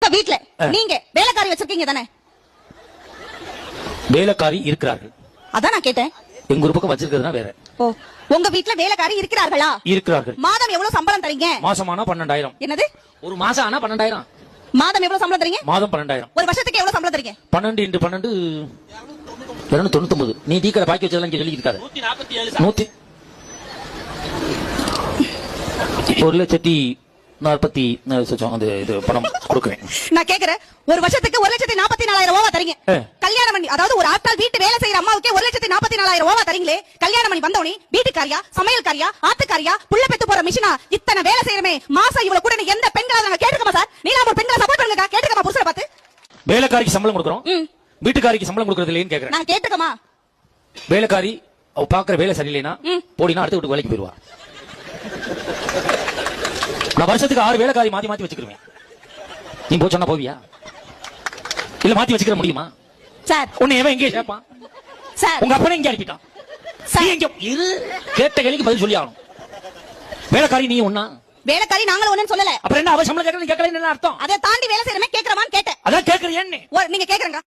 இப்ப வீட்ல நீங்க வேலைக்காரி வச்சிருக்கீங்க தானே? வேலைக்காரி இருக்கிறார்கள். அதான் நான் கேட்டேன். எங்க ஒரு பக்கம் வச்சிருக்கிறதுனா வேற. ஓ, உங்க வீட்ல வேலைக்காரி இருக்கிறார்களா? இருக்கிறார்கள். மாதம் எவ்வளவு சம்பளம் தரீங்க? மாசமானா 12,000. என்னது? ஒரு மாசம் ஆனா 12,000. மாதம் எவ்வளவு சம்பளம் தரீங்க? மாதம் 12,000. ஒரு வருஷத்துக்கு எவ்வளவு சம்பளம் தரீங்க? 12 × 12 299. நீ டீக்கடை பாக்கி வச்சதெல்லாம் இங்க சொல்லி இருக்காது. 147. 1,40,40 இது பணம் கொடுக்கிறேன். நான் கேக்குறேன், ஒரு வருஷத்துக்கு 1,44,000 ரூபாய் தரீங்க. கல்யாணம் பண்ணி, அதாவது ஒரு ஆட்கள் வீட்டு வேலை செய்யற அம்மாவுக்கு 1,44,000 ரூபாய் தரீங்களே. கல்யாணம் பண்ணி வந்தவனே வீட்டுக்காரியா, சமையல்காரியா, ஆத்துக்காரியா, புள்ள பெத்து போற மிஷினா, இத்தனை வேலை செய்யறமே மாசம் இவ்வளவு கூட எந்த பெண்களா நாங்க கேட்டுக்கமா சார்? நீங்க ஒரு பெண்களை சப்போர்ட் பண்ணுங்க, கேட்டுக்கமா புருஷனை பார்த்து. வேலைக்காரிக்கு சம்பளம் கொடுக்கறோம், வீட்டுக்காரிக்கு சம்பளம் கொடுக்கறது இல்லைன்னு கேக்குறேன். நான் கேட்டுக்கமா? வேலைக்காரி அவ பாக்குற வேலை சரியில்லைனா போடினா அடுத்த வீட்டுக்கு வேலைக்கு போயிடுவா. நான் வருஷத்துக்கு 6 வேலைக்காரி மாத்தி மாத்தி வச்சுக்கிருவேன். நீ போ சொன்னா போவியா? இல்ல மாத்தி வச்சுக்கிற முடியுமா சார்? உன்னை எவன் எங்கே சேர்ப்பான் சார்? உங்க அப்பனே எங்க அனுப்பிட்டான் சார்? எங்க இரு, கேட்ட கேள்விக்கு பதில் சொல்லி ஆகணும். வேலைக்காரி நீ ஒண்ணா? வேலைக்காரி நாங்களும் ஒண்ணுன்னு சொல்லல. அப்புறம் என்ன அவ சம்பளம் கேட்கல, கேட்கல என்ன அர்த்தம்? அதை தாண்டி வேலை செய்யறமே கேக்குறமான்னு கேட்டேன். அதான் கேக்குறேன். நீங்க கேக்குறீங்க.